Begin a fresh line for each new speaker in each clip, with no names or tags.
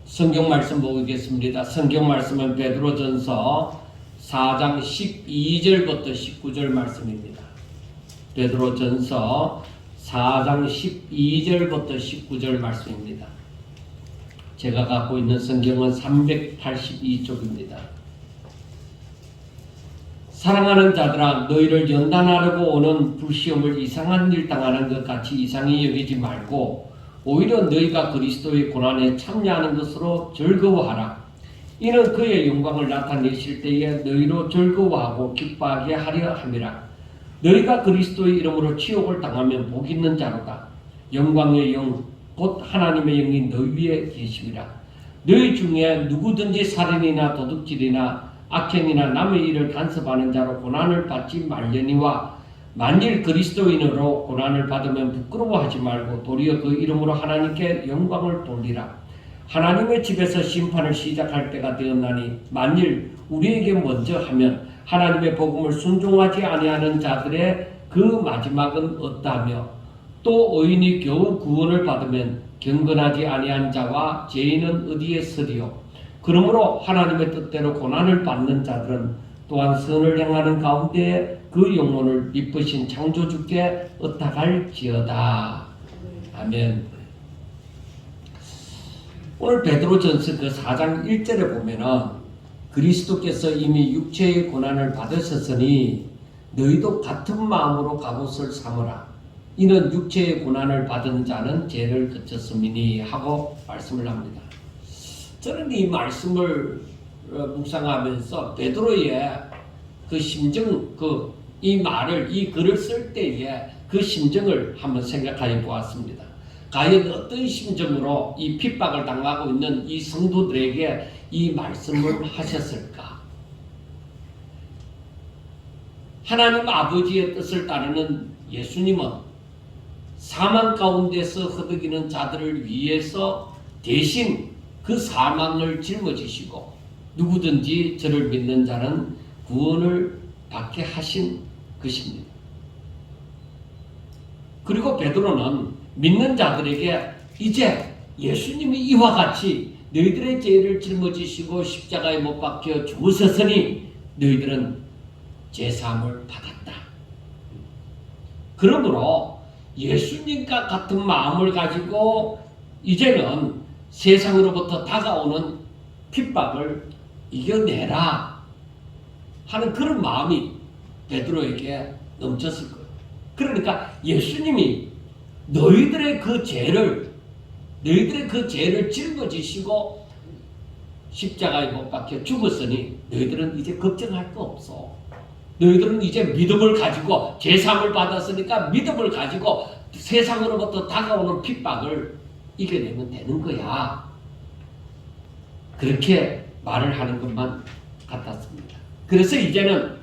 성경 말씀 보겠습니다. 성경 말씀은 베드로전서 4장 12절부터 19절 말씀입니다. 베드로전서 4장 12절부터 19절 말씀입니다. 제가 갖고 있는 성경은 382쪽입니다. 사랑하는 자들아, 너희를 연단하려고 오는 불시험을 이상한 일 당하는 것 같이 이상히 여기지 말고 오히려 너희가 그리스도의 고난에 참여하는 것으로 즐거워하라. 이는 그의 영광을 나타내실 때에 너희로 즐거워하고 기뻐하게 하려 함이라. 너희가 그리스도의 이름으로 치욕을 당하면 복 있는 자로다. 영광의 영 곧 하나님의 영이 너희 위에 계심이라. 너희 중에 누구든지 살인이나 도둑질이나 악행이나 남의 일을 간섭하는 자로 고난을 받지 말려니와 만일 그리스도인으로 고난을 받으면 부끄러워하지 말고 도리어 그 이름으로 하나님께 영광을 돌리라. 하나님의 집에서 심판을 시작할 때가 되었나니 만일 우리에게 먼저 하면 하나님의 복음을 순종하지 아니하는 자들의 그 마지막은 어떠하며 또 의인이 겨우 구원을 받으면 경건하지 아니한 자와 죄인은 어디에 서리요. 그러므로 하나님의 뜻대로 고난을 받는 자들은 또한 선을 행하는 가운데 그 영혼을 이쁘신 창조주께 의탁할지어다. 아멘. 오늘 베드로전서 그 4장 1절에 보면은 그리스도께서 이미 육체의 고난을 받으셨으니 너희도 같은 마음으로 갑옷을 삼으라. 이는 육체의 고난을 받은 자는 죄를 그쳤음이니 하고 말씀을 합니다. 저는 이 말씀을 묵상하면서 베드로의 그 심정, 이 말을, 이 글을 쓸 때에 그 심정을 한번 생각해 보았습니다. 과연 어떤 심정으로 이 핍박을 당하고 있는 이 성도들에게 이 말씀을 하셨을까? 하나님 아버지의 뜻을 따르는 예수님은 사망 가운데서 허덕이는 자들을 위해서 대신 그 사망을 짊어지시고 누구든지 저를 믿는 자는 구원을 받게 하신 것입니다. 그리고 베드로는 믿는 자들에게 이제 예수님이 이와 같이 너희들의 죄를 짊어지시고 십자가에 못 박혀 죽으셨으니 너희들은 죄사함을 받았다. 그러므로 예수님과 같은 마음을 가지고 이제는 세상으로부터 다가오는 핍박을 이겨내라 하는 그런 마음이 베드로에게 넘쳤을 거예요. 그러니까 예수님이 너희들의 그 죄를 짊어지시고 십자가에 못 박혀 죽었으니 너희들은 이제 걱정할 거 없어. 너희들은 이제 믿음을 가지고 제사함을 받았으니까 믿음을 가지고 세상으로부터 다가오는 핍박을 이겨내면 되는 거야. 그렇게 말을 하는 것만 같았습니다. 그래서 이제는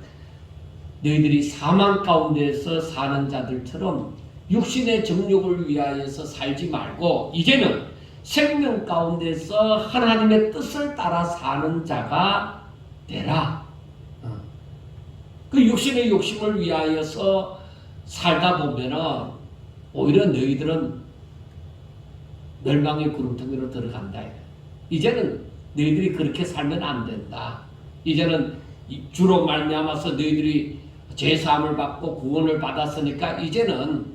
너희들이 사망 가운데서 사는 자들처럼 육신의 정욕을 위하여서 살지 말고 이제는 생명 가운데서 하나님의 뜻을 따라 사는 자가 되라. 그 육신의 욕심을 위하여서 살다 보면은 오히려 너희들은 멸망의 구름텅이로 들어간다. 이제는 너희들이 그렇게 살면 안 된다. 이제는 주로 말미암아서 너희들이 죄사함을 받고 구원을 받았으니까 이제는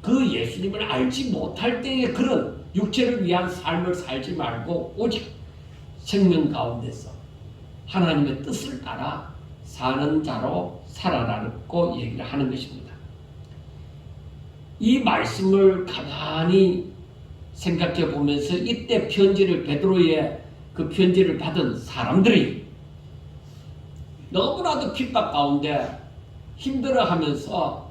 그 예수님을 알지 못할 때의 그런 육체를 위한 삶을 살지 말고 오직 생명 가운데서 하나님의 뜻을 따라 사는 자로 살아라고 얘기를 하는 것입니다. 이 말씀을 가만히 생각해 보면서 이때 베드로의 그 편지를 받은 사람들이 너무나도 핍박 가운데 힘들어하면서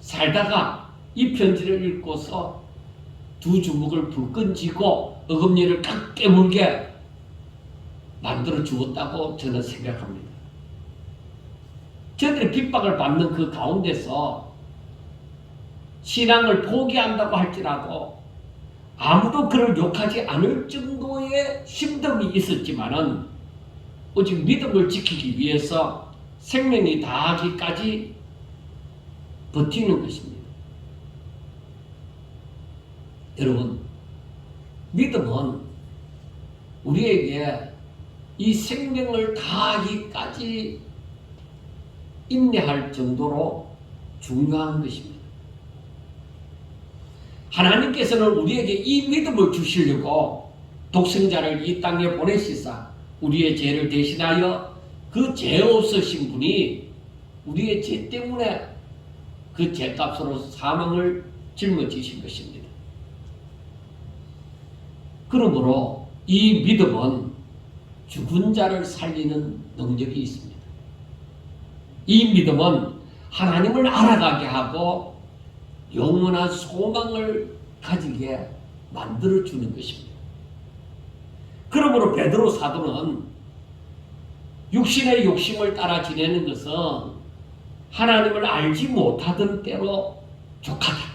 살다가 이 편지를 읽고서 두 주먹을 불끈 쥐고 어금니를 깍 깨물게 만들어 주었다고 저는 생각합니다. 저들이 핍박을 받는 그 가운데서 신앙을 포기한다고 할지라도 아무도 그를 욕하지 않을 정도의 힘듦이 있었지만은 오직 믿음을 지키기 위해서 생명이 다하기까지 버티는 것입니다. 여러분, 믿음은 우리에게 이 생명을 다하기까지 인내할 정도로 중요한 것입니다. 하나님께서는 우리에게 이 믿음을 주시려고 독생자를 이 땅에 보내시사 우리의 죄를 대신하여 그 죄 없으신 분이 우리의 죄 때문에 그 죄값으로 사망을 짊어지신 것입니다. 그러므로 이 믿음은 죽은 자를 살리는 능력이 있습니다. 이 믿음은 하나님을 알아가게 하고 영원한 소망을 가지게 만들어주는 것입니다. 그러므로 베드로 사도는 육신의 욕심을 따라 지내는 것은 하나님을 알지 못하던 때로 족하다.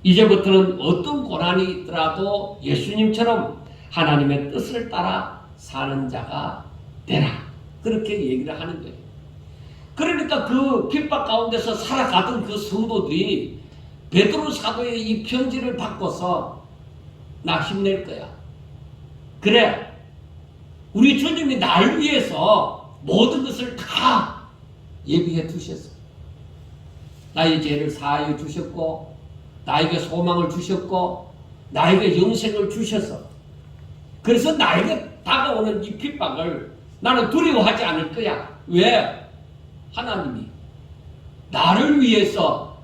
이제부터는 어떤 고난이 있더라도 예수님처럼 하나님의 뜻을 따라 사는 자가 되라. 그렇게 얘기를 하는 거예요. 그러니까 그 핍박 가운데서 살아가던 그 성도들이 베드로 사도의 이 편지를 받고서 나 힘낼 거야. 그래, 우리 주님이 날 위해서 모든 것을 다 예비해 두셨어. 나의 죄를 사하여 주셨고, 나에게 소망을 주셨고, 나에게 영생을 주셔서, 그래서 나에게 다가오는 이 핍박을 나는 두려워하지 않을 거야. 왜? 하나님이 나를 위해서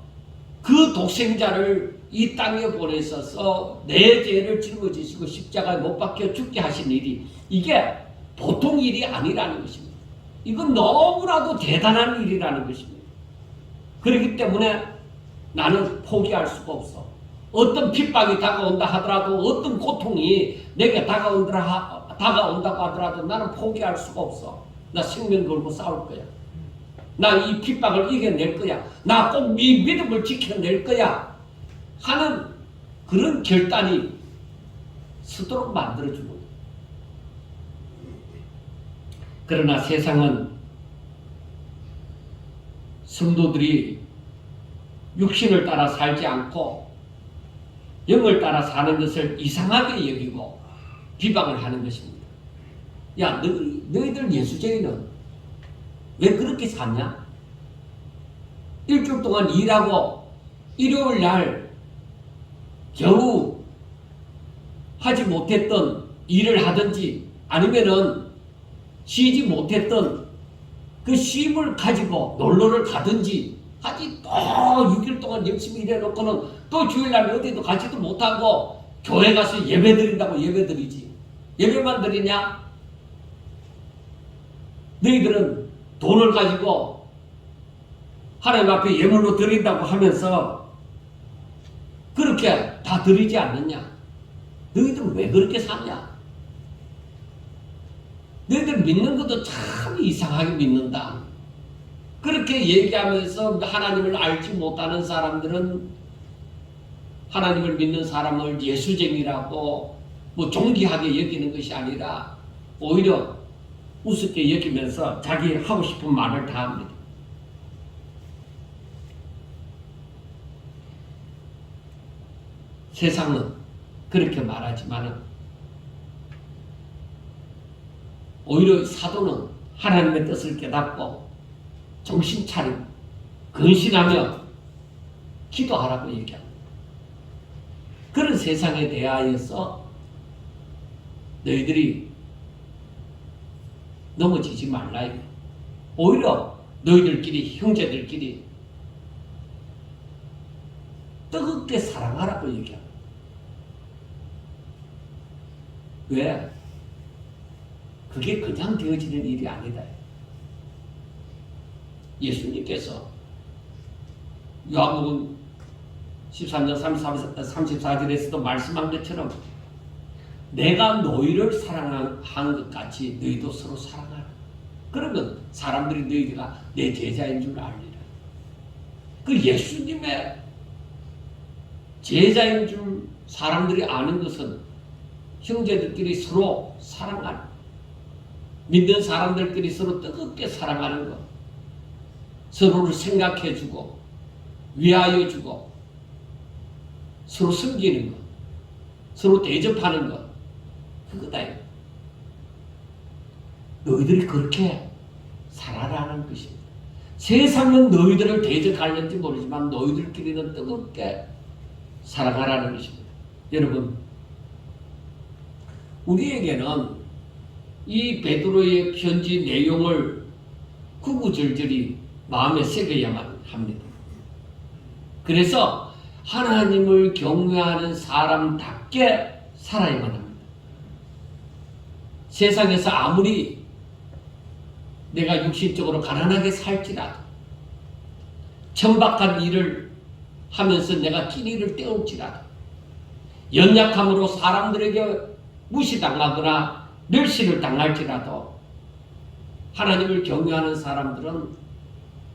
그 독생자를 이 땅에 보내셔서 내 죄를 짊어지시고 십자가에 못 박혀 죽게 하신 일이 이게 보통 일이 아니라는 것입니다. 이건 너무나도 대단한 일이라는 것입니다. 그렇기 때문에 나는 포기할 수가 없어. 어떤 핍박이 다가온다 하더라도, 어떤 고통이 내게 다가온다고 하더라도 나는 포기할 수가 없어. 나 생명 걸고 싸울 거야. 나 이 핍박을 이겨낼 거야. 나 꼭 이 믿음을 지켜낼 거야 하는 그런 결단이 서도록 만들어주는 거야. 그러나 세상은 성도들이 육신을 따라 살지 않고 영을 따라 사는 것을 이상하게 여기고 비방을 하는 것입니다. 야, 너희들 예수쟁이는 왜 그렇게 사냐? 일주일 동안 일하고 일요일 날 겨우 하지 못했던 일을 하든지 아니면은 쉬지 못했던 그 쉼을 가지고 놀러를 가든지 하지, 또 6일 동안 열심히 일해놓고는 또 주일날 어디도 가지도 못하고 교회 가서 예배 드린다고 예배 드리지. 예배만 드리냐? 너희들은 돈을 가지고 하나님 앞에 예물로 드린다고 하면서 그렇게 다 드리지 않느냐? 너희들은 왜 그렇게 사냐? 너희들 믿는 것도 참 이상하게 믿는다. 그렇게 얘기하면서 하나님을 알지 못하는 사람들은 하나님을 믿는 사람을 예수쟁이라고 뭐 존귀하게 여기는 것이 아니라 오히려 우습게 여기면서 자기 하고 싶은 말을 다 합니다. 세상은 그렇게 말하지만은 오히려 사도는 하나님의 뜻을 깨닫고 정신 차리고 근신하며 기도하라고 얘기합니다. 그런 세상에 대하여서 너희들이 넘어지지 말라. 오히려 너희들끼리, 형제들끼리 뜨겁게 사랑하라고 얘기합니다. 왜? 그게 그냥 되어지는 일이 아니다. 예수님께서 요한복음 13장 34절에서도 말씀한 것처럼 내가 너희를 사랑한 것 같이 너희도 서로 사랑하라. 그러면 사람들이 너희가 내 제자인 줄 알리라. 그 예수님의 제자인 줄 사람들이 아는 것은 형제들끼리 서로 사랑하는, 믿는 사람들끼리 서로 뜨겁게 사랑하는 것, 서로를 생각해주고 위하여주고 서로 섬기는 것, 서로 대접하는 것, 그거다. 너희들이 그렇게 살아라는 것입니다. 세상은 너희들을 대적하는지 모르지만 너희들끼리는 뜨겁게 살아가라는 것입니다. 여러분, 우리에게는 이 베드로의 편지 내용을 구구절절히 마음에 새겨야만 합니다. 그래서 하나님을 경외하는 사람답게 살아야만 합니다. 세상에서 아무리 내가 육신적으로 가난하게 살지라도, 천박한 일을 하면서 내가 끼니를 때울지라도, 연약함으로 사람들에게 무시당하거나 멸시를 당할지라도 하나님을 경외하는 사람들은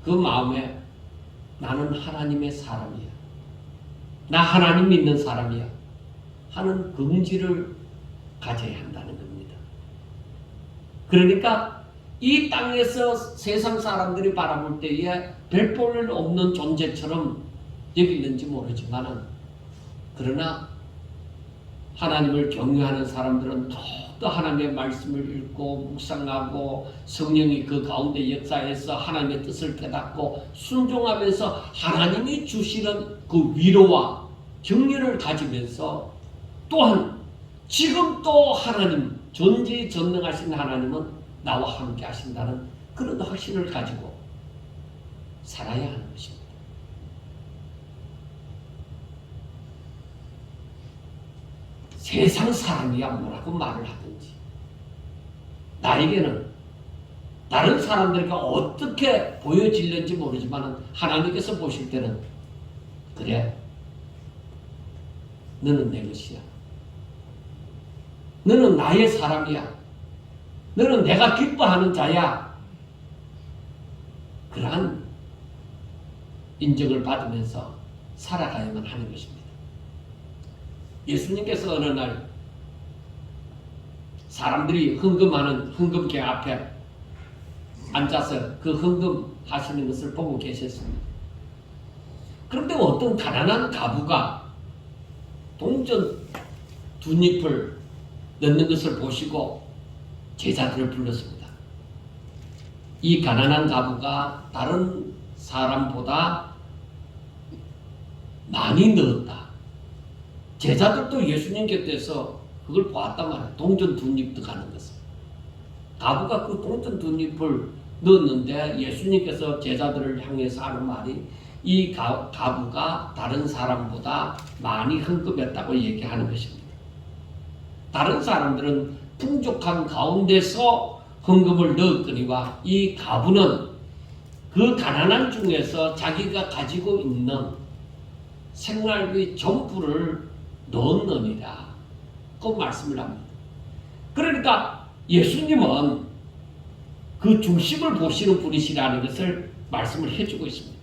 그 마음에 나는 하나님의 사람이야, 나 하나님 믿는 사람이야 하는 긍지를 가져야 한다는 겁니다. 그러니까 이 땅에서 세상 사람들이 바라볼 때에 별 볼 없는 존재처럼 여기는지 모르지만은, 그러나 하나님을 경외하는 사람들은 더욱더 하나님의 말씀을 읽고 묵상하고 성령이 그 가운데 역사해서 하나님의 뜻을 깨닫고 순종하면서 하나님이 주시는 그 위로와 격려를 가지면서, 또한 지금 또 하나님, 전지전능하신 하나님은 나와 함께 하신다는 그런 확신을 가지고 살아야 하는 것입니다. 세상 사람이야 뭐라고 말을 하든지, 나에게는 다른 사람들과 어떻게 보여질는지 모르지만 하나님께서 보실 때는, 그래, 너는 내 것이야, 너는 나의 사람이야, 너는 내가 기뻐하는 자야, 그러한 인정을 받으면서 살아가야만 하는 것입니다. 예수님께서 어느 날 사람들이 헌금하는 헌금계 앞에 앉아서 그 헌금하시는 것을 보고 계셨습니다. 그런데 어떤 가난한 가부가 동전 두 잎을 넣는 것을 보시고 제자들을 불렀습니다. 이 가난한 가부가 다른 사람보다 많이 넣었다. 제자들도 예수님 곁에서 그걸 보았단 말이에요. 동전 두 잎도 가는 것을. 가부가 그 동전 두 잎을 넣었는데 예수님께서 제자들을 향해서 하는 말이, 이 가부가 다른 사람보다 많이 헌금했다고 얘기하는 것입니다. 다른 사람들은 풍족한 가운데서 헌금을 넣었거니와 이 가부는 그 가난한 중에서 자기가 가지고 있는 생활비 전부를 넣었느니라, 그 말씀을 합니다. 그러니까 예수님은 그 중심을 보시는 분이시라는 것을 말씀을 해주고 있습니다.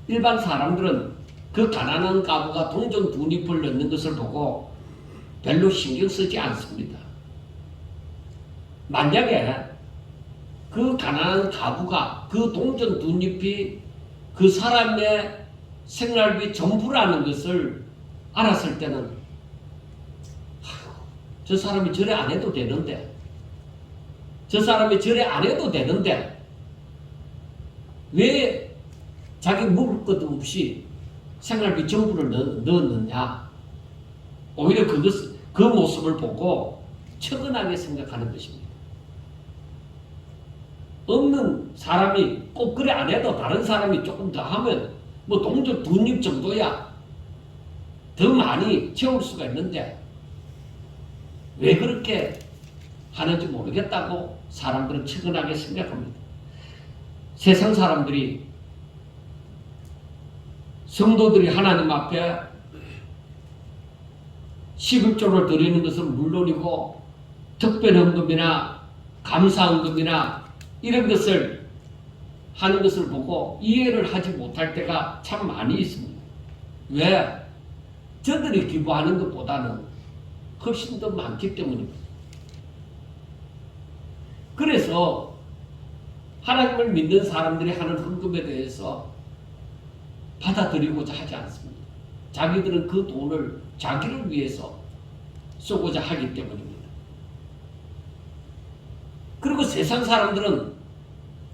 일반 사람들은 그 가난한 가부가 동전 두 잎을 넣는 것을 보고 별로 신경 쓰지 않습니다. 만약에 그 가난한 가부가 그 동전 두 잎이 그 사람의 생활비 전부라는 것을 알았을 때는, 저 사람이 저래 안 해도 되는데, 저 사람이 저래 안 해도 되는데 왜 자기 먹을 것 없이 생활비 전부를 넣었느냐, 오히려 그 모습을 보고 처근하게 생각하는 것입니다. 없는 사람이 꼭 그래 안 해도 다른 사람이 조금 더 하면 뭐 동전 두 입 정도야 더 많이 채울 수가 있는데 왜 그렇게 하는지 모르겠다고 사람들은 측은하게 생각합니다. 세상 사람들이, 성도들이 하나님 앞에 11조를 드리는 것은 물론이고 특별헌금이나 감사헌금이나 이런 것을 하는 것을 보고 이해를 하지 못할 때가 참 많이 있습니다. 왜? 저들이 기부하는 것보다는 훨씬 더 많기 때문입니다. 그래서 하나님을 믿는 사람들이 하는 헌금에 대해서 받아들이고자 하지 않습니다. 자기들은 그 돈을 자기를 위해서 쓰고자 하기 때문입니다. 그리고 세상 사람들은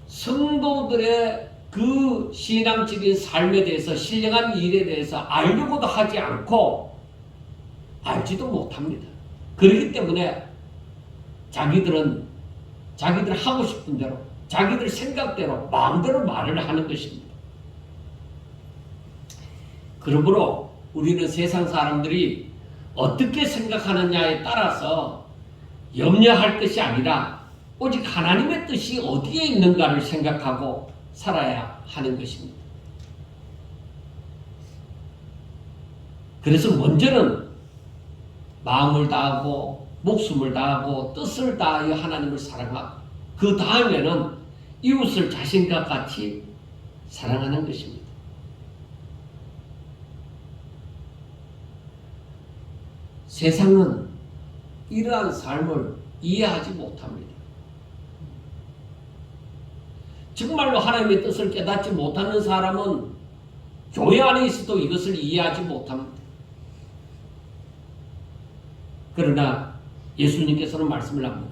성도들의 그 신앙적인 삶에 대해서, 신령한 일에 대해서 알려고도 하지 않고 알지도 못합니다. 그렇기 때문에 자기들 하고 싶은 대로, 자기들 생각대로, 마음대로 말을 하는 것입니다. 그러므로 우리는 세상 사람들이 어떻게 생각하느냐에 따라서 염려할 것이 아니라 오직 하나님의 뜻이 어디에 있는가를 생각하고 살아야 하는 것입니다. 그래서 먼저는 마음을 다하고 목숨을 다하고 뜻을 다하여 하나님을 사랑하고, 그 다음에는 이웃을 자신과 같이 사랑하는 것입니다. 세상은 이러한 삶을 이해하지 못합니다. 정말로 하나님의 뜻을 깨닫지 못하는 사람은 교회 안에 있어도 이것을 이해하지 못합니다. 그러나 예수님께서는 말씀을 합니다.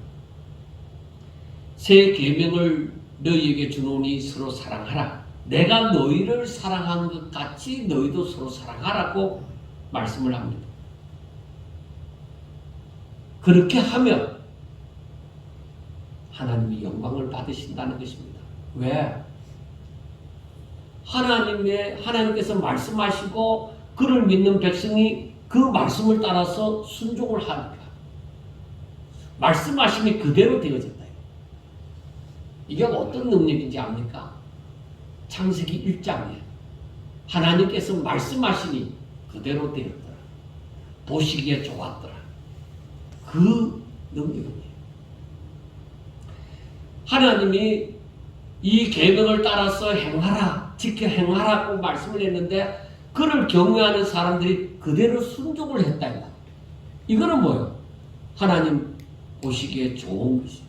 새 계명을 너희에게 주노니 서로 사랑하라. 내가 너희를 사랑한 것 같이 너희도 서로 사랑하라고 말씀을 합니다. 그렇게 하면 하나님이 영광을 받으신다는 것입니다. 왜? 하나님께서 말씀하시고 그를 믿는 백성이 그 말씀을 따라서 순종을 하니까 말씀하심이 그대로 되어졌다. 이게 어떤 능력인지 압니까? 창세기 1장에 하나님께서 말씀하시니 그대로 되었더라. 보시기에 좋았더라. 그 능력이에요. 하나님이 이 계명을 따라서 행하라, 지켜 행하라고 말씀을 했는데 그를 경외하는 사람들이 그대로 순종을 했다. 이거는 뭐예요? 하나님 보시기에 좋은 것이에요.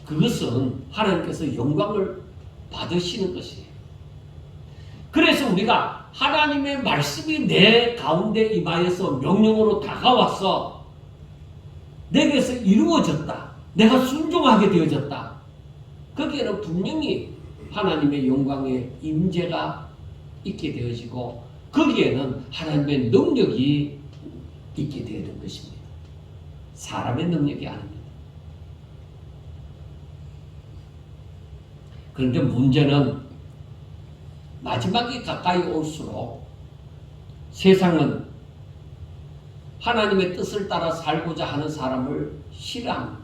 그것은 하나님께서 영광을 받으시는 것이에요. 그래서 우리가 하나님의 말씀이 내 가운데 임하여서 명령으로 다가와서 내게서 이루어졌다. 내가 순종하게 되어졌다. 거기에는 분명히 하나님의 영광의 임재가 있게 되어지고 거기에는 하나님의 능력이 있게 되는 것입니다. 사람의 능력이 아닙니다. 그런데 문제는 마지막에 가까이 올수록 세상은 하나님의 뜻을 따라 살고자 하는 사람을 싫어합니다.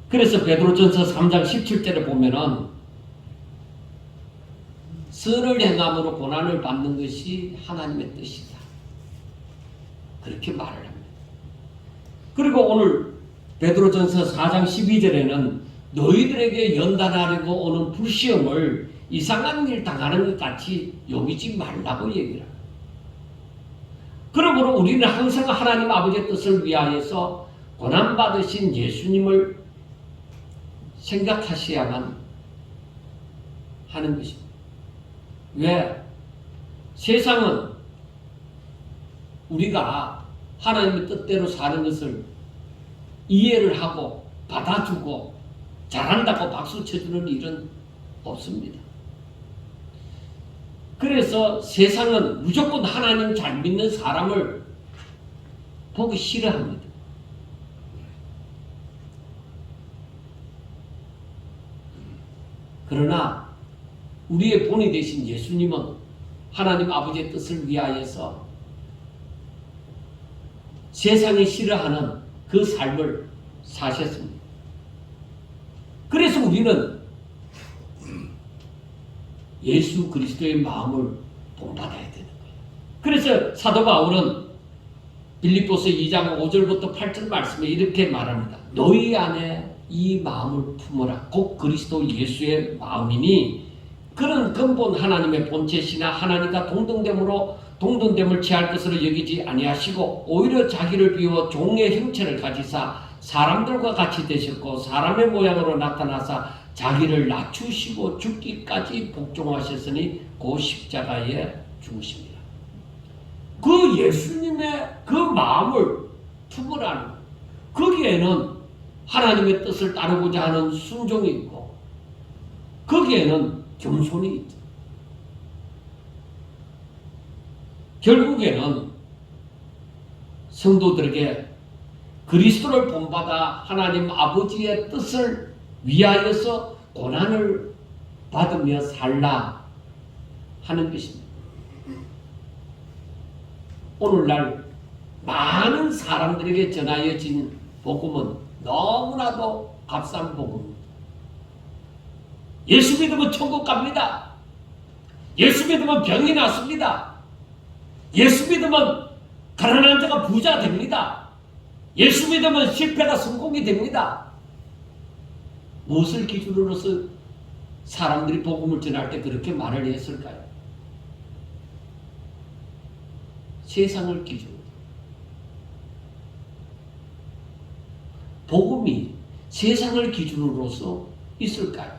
그래서 베드로전서 3장 17절에 보면은 선을 행함으로 고난을 받는 것이 하나님의 뜻이다. 그렇게 말을 합니다. 그리고 오늘 베드로전서 4장 12절에는 너희들에게 연단하려고 오는 불시험을 이상한 일 당하는 것 같이 여기지 말라고 얘기를 합니다. 그러므로 우리는 항상 하나님 아버지의 뜻을 위하여서 고난받으신 예수님을 생각하셔야만 하는 것입니다. 왜? 세상은 우리가 하나님의 뜻대로 사는 것을 이해를 하고 받아주고 잘한다고 박수 쳐주는 일은 없습니다. 그래서 세상은 무조건 하나님 잘 믿는 사람을 보기 싫어합니다. 그러나 우리의 본이 되신 예수님은 하나님 아버지의 뜻을 위하여서 세상이 싫어하는 그 삶을 사셨습니다. 그래서 우리는 예수 그리스도의 마음을 본받아야 되는 거예요. 그래서 사도 바울은 빌립보서 2장 5절부터 8절 말씀에 이렇게 말합니다. 너희 안에 이 마음을 품어라. 곧 그리스도 예수의 마음이니 그런 근본 하나님의 본체시나 하나님과 동등됨을 취할 것으로 여기지 아니하시고 오히려 자기를 비워 종의 형체를 가지사 사람들과 같이 되셨고 사람의 모양으로 나타나사 자기를 낮추시고 죽기까지 복종하셨으니 그 십자가에 죽으십니다. 그 예수님의 그 마음을 투구라는 거예요. 거기에는 하나님의 뜻을 따르고자 하는 순종이 있고 거기에는 겸손이 있죠. 결국에는 성도들에게 그리스도를 본받아 하나님 아버지의 뜻을 위하여서 고난을 받으며 살라 하는 것입니다. 오늘날 많은 사람들에게 전하여진 복음은 너무나도 값싼 복음입니다. 예수 믿으면 천국 갑니다. 예수 믿으면 병이 낫습니다. 예수 믿으면 가난한 자가 부자 됩니다. 예수 믿으면 실패가 성공이 됩니다. 무엇을 기준으로서 사람들이 복음을 전할 때 그렇게 말을 했을까요? 세상을 기준으로. 복음이 세상을 기준으로서 있을까요?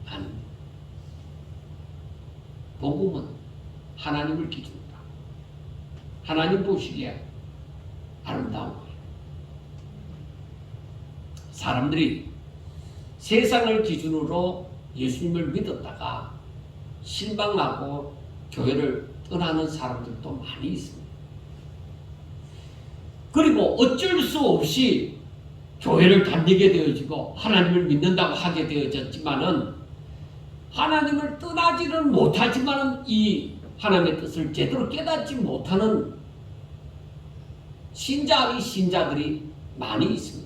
아닙니다. 복음은 하나님을 기준으로 하나님 보시기에 아름다운 거예요. 사람들이 세상을 기준으로 예수님을 믿었다가 실망하고 교회를 떠나는 사람들도 많이 있습니다. 그리고 어쩔 수 없이 교회를 다니게 되어지고 하나님을 믿는다고 하게 되어졌지만은 하나님을 떠나지는 못하지만은 이 하나님의 뜻을 제대로 깨닫지 못하는 신자들이 많이 있습니다.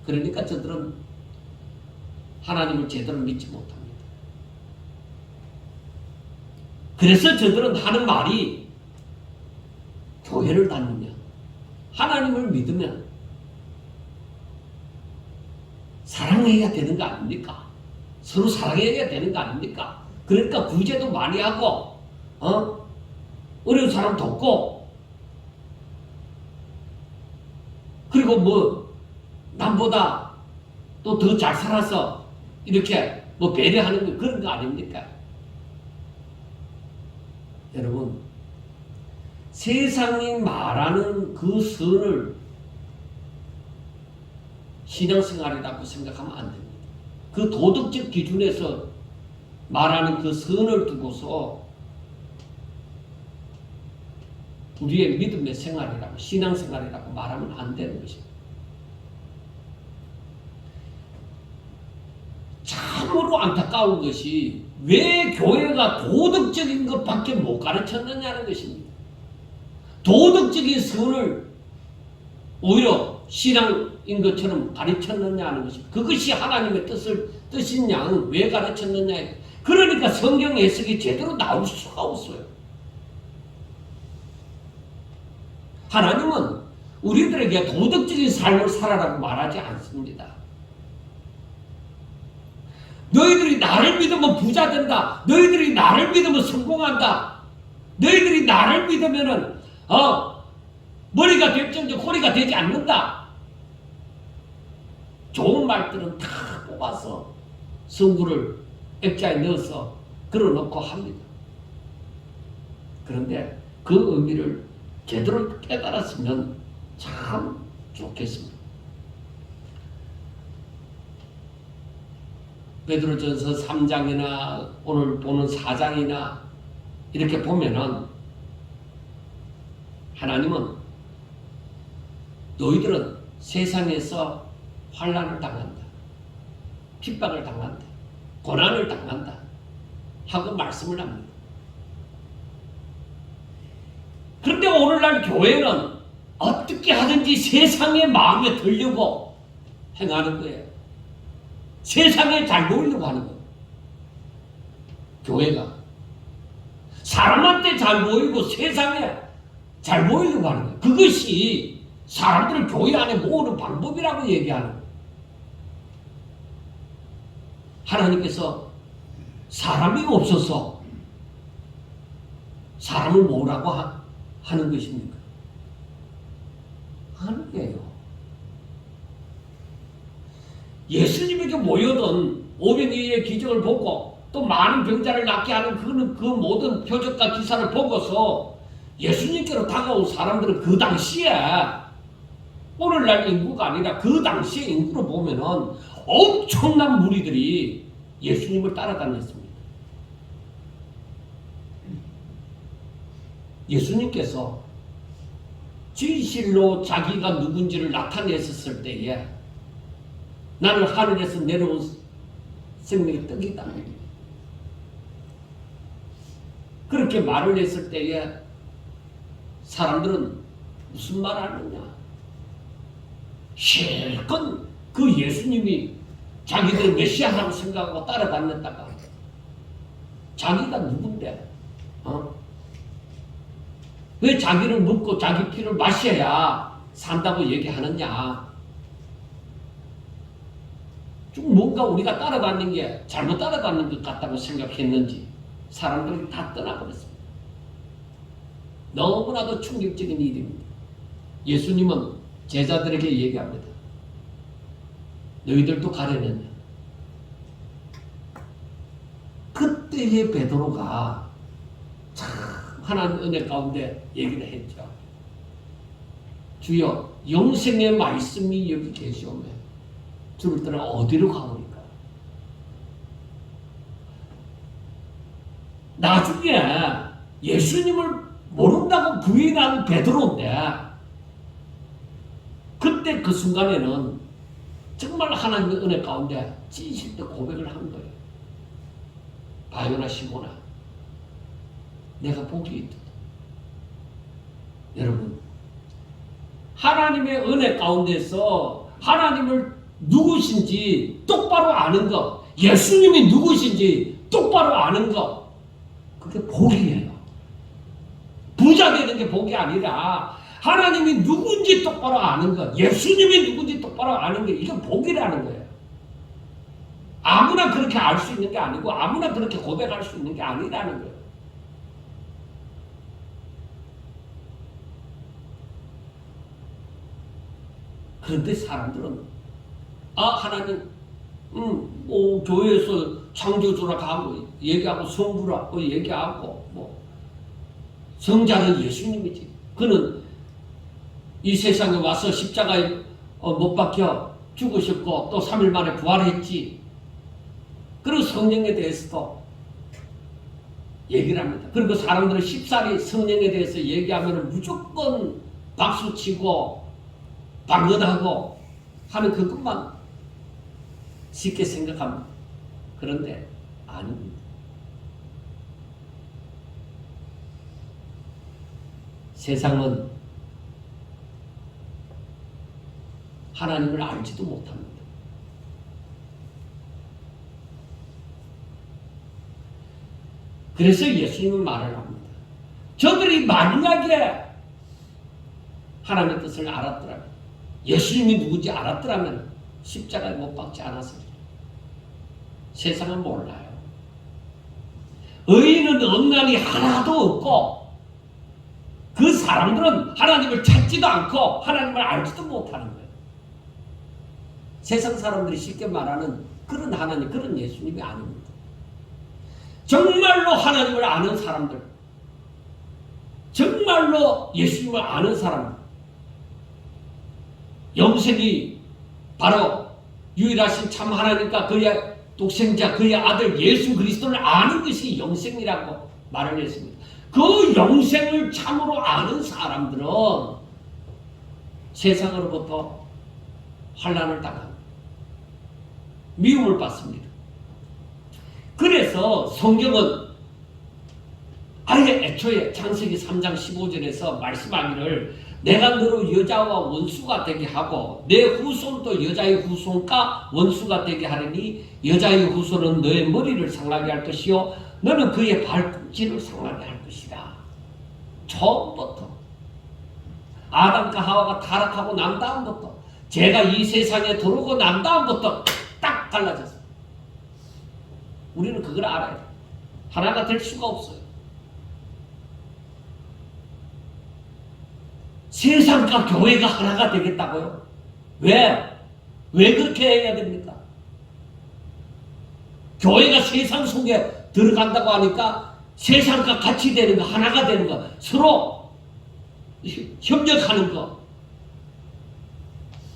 그러니까 저들은 하나님을 제대로 믿지 못합니다. 그래서 저들은 하는 말이 교회를 다니면 하나님을 믿으면 사랑해야 되는 거 아닙니까? 서로 사랑해야 되는 거 아닙니까? 그러니까 구제도 많이 하고 어려운 사람 돕고 그리고 뭐 남보다 또 더 잘 살아서 이렇게 뭐 배려하는 거 그런 거 아닙니까? 여러분 세상이 말하는 그 선을 신앙생활이라고 생각하면 안 됩니다. 그 도덕적 기준에서 말하는 그 선을 두고서 우리의 믿음의 생활이라고 신앙생활이라고 말하면 안 되는 것입니다. 참으로 안타까운 것이 왜 교회가 도덕적인 것밖에 못 가르쳤느냐는 것입니다. 도덕적인 선을 오히려 신앙인 것처럼 가르쳤느냐는 것입니다. 그것이 하나님의 뜻인 양 왜 가르쳤느냐. 그러니까 성경 해석이 제대로 나올 수가 없어요. 하나님은 우리들에게 도덕적인 삶을 살아라고 말하지 않습니다. 너희들이 나를 믿으면 부자 된다. 너희들이 나를 믿으면 성공한다. 너희들이 나를 믿으면은 머리가 될정도 꼬리가 되지 않는다. 좋은 말들은 다 뽑아서 성구를 액자에 넣어서 걸어놓고 합니다. 그런데 그 의미를 제대로 깨달았으면 참 좋겠습니다. 베드로전서 3장이나 오늘 보는 4장이나 이렇게 보면은 하나님은 너희들은 세상에서 환난을 당한다. 핍박을 당한다. 고난을 당한다. 하고 말씀을 합니다. 그런데 오늘날 교회는 어떻게 하든지 세상의 마음에 들려고 행하는 거예요. 세상에 잘 보이려고 하는 거예요. 교회가 사람한테 잘 보이고 세상에 잘 보이려고 하는 거예요. 그것이 사람들을 교회 안에 모으는 방법이라고 얘기하는 거예요. 하나님께서 사람이 없어서 사람을 모으라고 하는 것입니까? 아니에요. 예수님에게 모여든 500여인의 기적을 보고 또 많은 병자를 낫게 하는 그 모든 표적과 기사를 보고서 예수님께로 다가온 사람들은 그 당시에, 오늘날 인구가 아니라 그 당시의 인구로 보면은 엄청난 무리들이 예수님을 따라다녔습니다. 예수님께서 진실로 자기가 누군지를 나타냈었을 때에 나는 하늘에서 내려온 생명의 떡이다. 그렇게 말을 했을 때에 사람들은 무슨 말 하느냐? 실컷 그 예수님이 자기들 메시아라고 생각하고 따라다녔다가 자기가 누군데? 왜 자기를 묻고 자기 피를 마셔야 산다고 얘기하느냐? 좀 뭔가 우리가 따라다닌 게 잘못 따라다닌 것 같다고 생각했는지 사람들이 다 떠나버렸습니다. 너무나도 충격적인 일입니다. 예수님은 제자들에게 얘기합니다. 너희들도 가려느냐? 그때의 베드로가 참 하나님 은혜 가운데 얘기를 했죠. 주여 영생의 말씀이 여기 계시오매 주를 따라 어디로 가오니까? 나중에 예수님을 모른다고 부인한 베드로인데 그때 그 순간에는 정말 하나님의 은혜 가운데 진실된 고백을 한 거예요. 바요나 시모나, 내가 복이 있다. 여러분, 하나님의 은혜 가운데서 하나님을 누구신지 똑바로 아는 것, 예수님이 누구신지 똑바로 아는 것, 그게 복이에요. 부자 되는 게 복이 아니라 하나님이 누군지 똑바로 아는 것, 예수님이 누군지 똑바로 아는 게 이게 복이라는 거예요. 아무나 그렇게 알 수 있는 게 아니고 아무나 그렇게 고백할 수 있는 게 아니라는 거예요. 그런데 사람들은 하나님 교회에서 창조주라 하고 얘기하고 성부라고 얘기하고 성자는 예수님이지. 그는 이 세상에 와서 십자가에 못 박혀 죽으셨고 또 3일 만에 부활했지. 그리고 성령에 대해서도 얘기를 합니다. 그리고 사람들은 쉽사리 성령에 대해서 얘기하면 무조건 박수치고 방언하고 하는 그것만 쉽게 생각합니다. 그런데 아닙니다. 세상은 하나님을 알지도 못합니다. 그래서 예수님은 말을 합니다. 저들이 만약에 하나님의 뜻을 알았더라면, 예수님이 누군지 알았더라면 십자가에 못 박지 않았습니다. 세상은 몰라요. 의인은 없나니 하나도 없고 그 사람들은 하나님을 찾지도 않고 하나님을 알지도 못하는 거예요. 세상 사람들이 쉽게 말하는 그런 하나님, 그런 예수님이 아닙니다. 정말로 하나님을 아는 사람들, 정말로 예수님을 아는 사람, 영생이 바로 유일하신 참 하나님과 그의 독생자, 그의 아들 예수 그리스도를 아는 것이 영생이라고 말을 했습니다. 그 영생을 참으로 아는 사람들은 세상으로부터 환난을 당합니다. 미움을 받습니다. 그래서 성경은 아예 애초에 창세기 3장 15절에서 말씀하기를 내가 너로 여자와 원수가 되게 하고 내 후손도 여자의 후손과 원수가 되게 하리니 여자의 후손은 너의 머리를 상하게 할 것이요 너는 그의 발꿈치를 상하게 할 것이다. 처음부터 아담과 하와가 타락하고 난 다음부터 죄가 이 세상에 들어오고 난 다음부터 딱 갈라졌어요. 우리는 그걸 알아야 돼요. 하나가 될 수가 없어요. 세상과 교회가 하나가 되겠다고요? 왜? 왜 그렇게 해야 됩니까? 교회가 세상 속에 들어간다고 하니까 세상과 같이 되는 거, 하나가 되는 거, 서로 협력하는 거,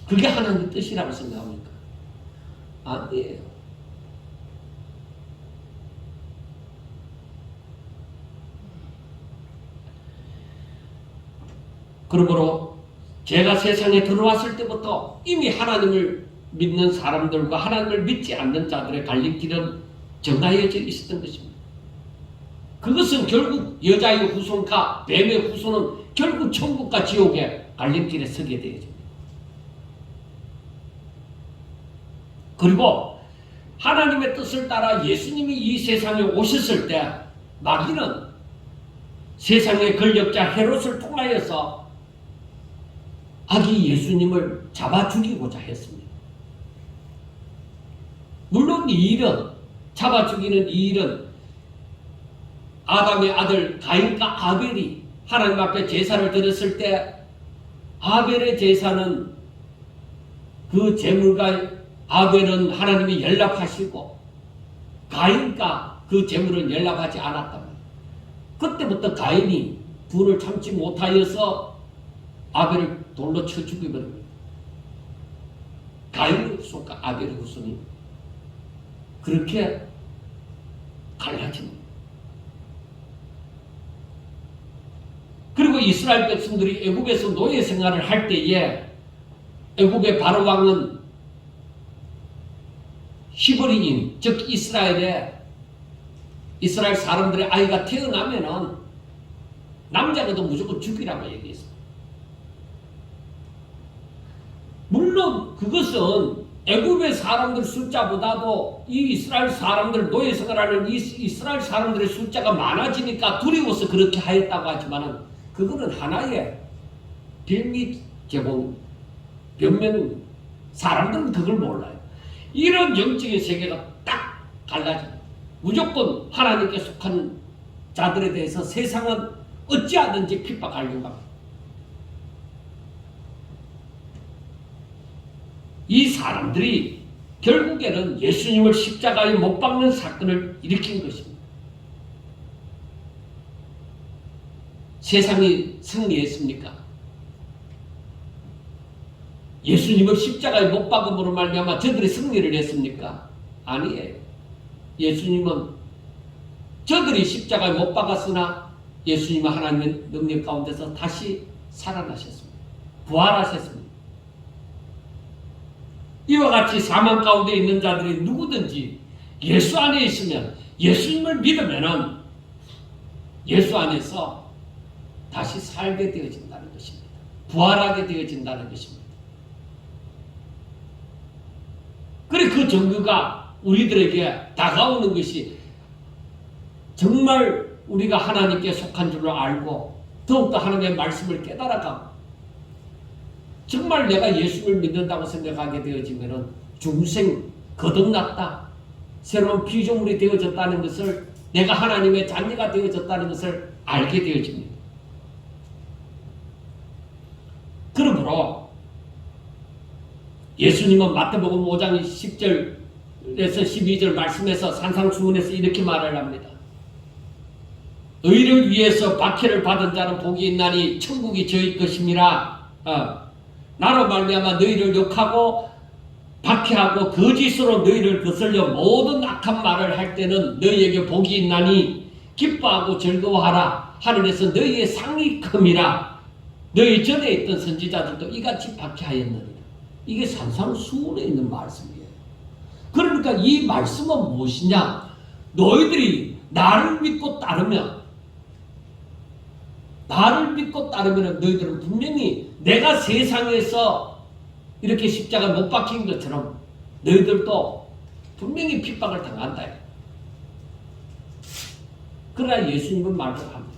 그게 하나님의 뜻이라고 생각합니까? 아니에요. 그러므로 제가 세상에 들어왔을 때부터 이미 하나님을 믿는 사람들과 하나님을 믿지 않는 자들의 갈림길은 정하여져 있었던 것입니다. 그것은 결국 여자의 후손과 뱀의 후손은 결국 천국과 지옥의 갈림길에 서게 되어집니다. 그리고 하나님의 뜻을 따라 예수님이 이 세상에 오셨을 때 마귀는 세상의 권력자 헤롯을 통하여서 아기 예수님을 잡아 죽이고자 했습니다. 물론 이 일은, 잡아 죽이는 이 일은 아담의 아들 가인과 아벨이 하나님 앞에 제사를 드렸을 때 아벨의 제사는 그 제물과 아벨은 하나님이 연락하시고 가인과 그 제물은 연락하지 않았단 말이에요. 그때부터 가인이 분을 참지 못하여서 아벨을 돌로 쳐 죽여버립니다. 가인의 후손과 아벨의 후손이 그렇게 갈라집니다. 그리고 이스라엘 백성들이 애굽에서 노예 생활을 할 때에 애굽의 바로 왕은 히브리인, 즉 이스라엘 사람들의 아이가 태어나면은 남자가도 무조건 죽이라고 얘기했어요. 물론 그것은 애굽의 사람들 숫자보다도 이 이스라엘 사람들, 노예 생활하는 이 이스라엘 사람들의 숫자가 많아지니까 두려워서 그렇게 하였다고 하지만은 그거는 하나의 빌미 제공, 변명, 사람들은 그걸 몰라요. 이런 영적인 세계가 딱 갈라집니다. 무조건 하나님께 속한 자들에 대해서 세상은 어찌하든지 핍박하려고 합니다. 이 사람들이 결국에는 예수님을 십자가에 못 박는 사건을 일으킨 것입니다. 세상이 승리했습니까? 예수님을 십자가에 못 박음으로 말미암아 저들이 승리를 했습니까? 아니에요. 예수님은 저들이 십자가에 못 박았으나 예수님은 하나님의 능력 가운데서 다시 살아나셨습니다. 부활하셨습니다. 이와 같이 사망 가운데 있는 자들이 누구든지 예수 안에 있으면, 예수님을 믿으면은 예수 안에서 다시 살게 되어진다는 것입니다. 부활하게 되어진다는 것입니다. 그래 그 정규가 우리들에게 다가오는 것이 정말 우리가 하나님께 속한 줄로 알고 더욱더 하나님의 말씀을 깨달아가고 정말 내가 예수를 믿는다고 생각하게 되어지면은 중생 거듭났다, 새로운 피조물이 되어졌다는 것을, 내가 하나님의 자녀가 되어졌다는 것을 알게 되어집니다. 그러므로 예수님은 마태복음 5장 10절에서 12절 말씀에서 산상수훈에서 이렇게 말을 합니다. 의를 위해서 박해를 받은 자는 복이 있나니 천국이 저희 것임이라. 나로 말미암아 너희를 욕하고 박해하고 거짓으로 너희를 거슬려 모든 악한 말을 할 때는 너희에게 복이 있나니 기뻐하고 즐거워하라. 하늘에서 너희의 상이 큼이라. 너희 전에 있던 선지자들도 이같이 박해하였느니라. 이게 산상수훈에 있는 말씀이에요. 그러니까 이 말씀은 무엇이냐? 너희들이 나를 믿고 따르면 너희들은 분명히 내가 세상에서 이렇게 십자가 못 박힌 것처럼 너희들도 분명히 핍박을 당한다. 그러나 예수님은 말을 합니다.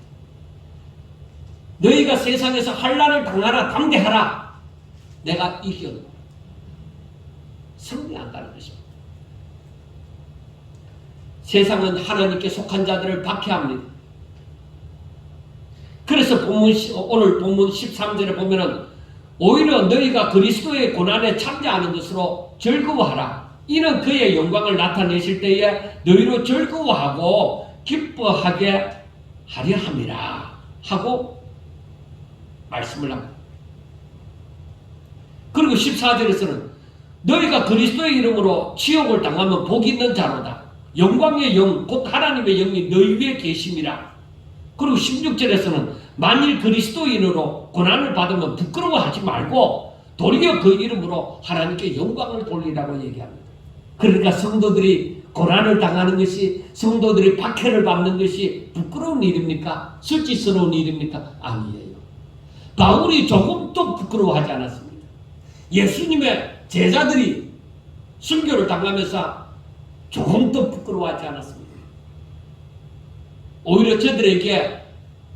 너희가 세상에서 환난을 당하라, 담대하라. 내가 이겨 승리한다는 것입니다. 세상은 하나님께 속한 자들을 박해합니다. 그래서 오늘 본문 13절에 보면은 오히려 너희가 그리스도의 고난에 참여하는 것으로 즐거워하라. 이는 그의 영광을 나타내실 때에 너희로 즐거워하고 기뻐하게 하려 함이라 하고 말씀을 합니다. 그리고 14절에서는 너희가 그리스도의 이름으로 치욕을 당하면 복 있는 자로다. 영광의 영, 곧 하나님의 영이 너희 위에 계심이라. 그리고 16절에서는 만일 그리스도인으로 고난을 받으면 부끄러워하지 말고 도리어 그 이름으로 하나님께 영광을 돌리라고 얘기합니다. 그러니까 성도들이 고난을 당하는 것이, 성도들이 박해를 받는 것이 부끄러운 일입니까? 수치스러운 일입니까? 아니에요. 바울이 조금도 부끄러워하지 않았습니다. 예수님의 제자들이 순교를 당하면서 조금도 부끄러워하지 않았습니다. 오히려 저들에게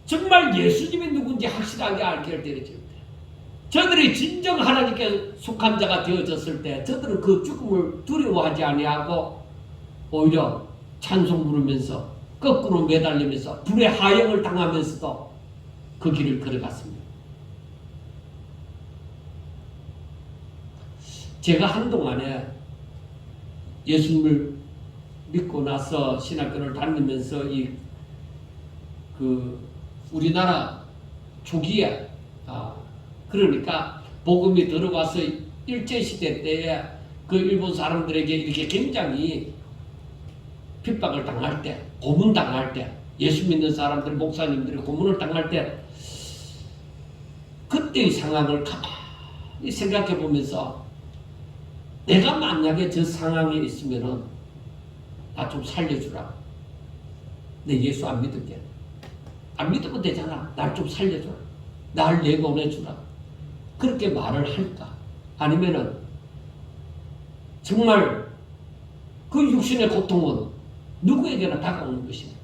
정말 예수님이 누군지 확실하게 알게 할 때였죠. 저들이 진정 하나님께 속한 자가 되어졌을 때 저들은 그 죽음을 두려워하지 아니하고 오히려 찬송 부르면서 거꾸로 매달리면서 불의 하형을 당하면서도 그 길을 걸어갔습니다. 제가 한동안에 예수님을 믿고 나서 신학교를 다니면서 우리나라 초기에 그러니까 복음이 들어와서 일제시대 때에 그 일본 사람들에게 이렇게 굉장히 핍박을 당할 때, 고문 당할 때, 예수 믿는 사람들, 목사님들이 고문을 당할 때 그때의 상황을 가만히 생각해 보면서 내가 만약에 저 상황에 있으면은 나 좀 살려주라. 내 예수 안 믿을게. 안 믿으면 되잖아. 날 좀 살려줘라. 날 내보내주라. 그렇게 말을 할까? 아니면은 정말 그 육신의 고통은 누구에게나 다가오는 것입니다.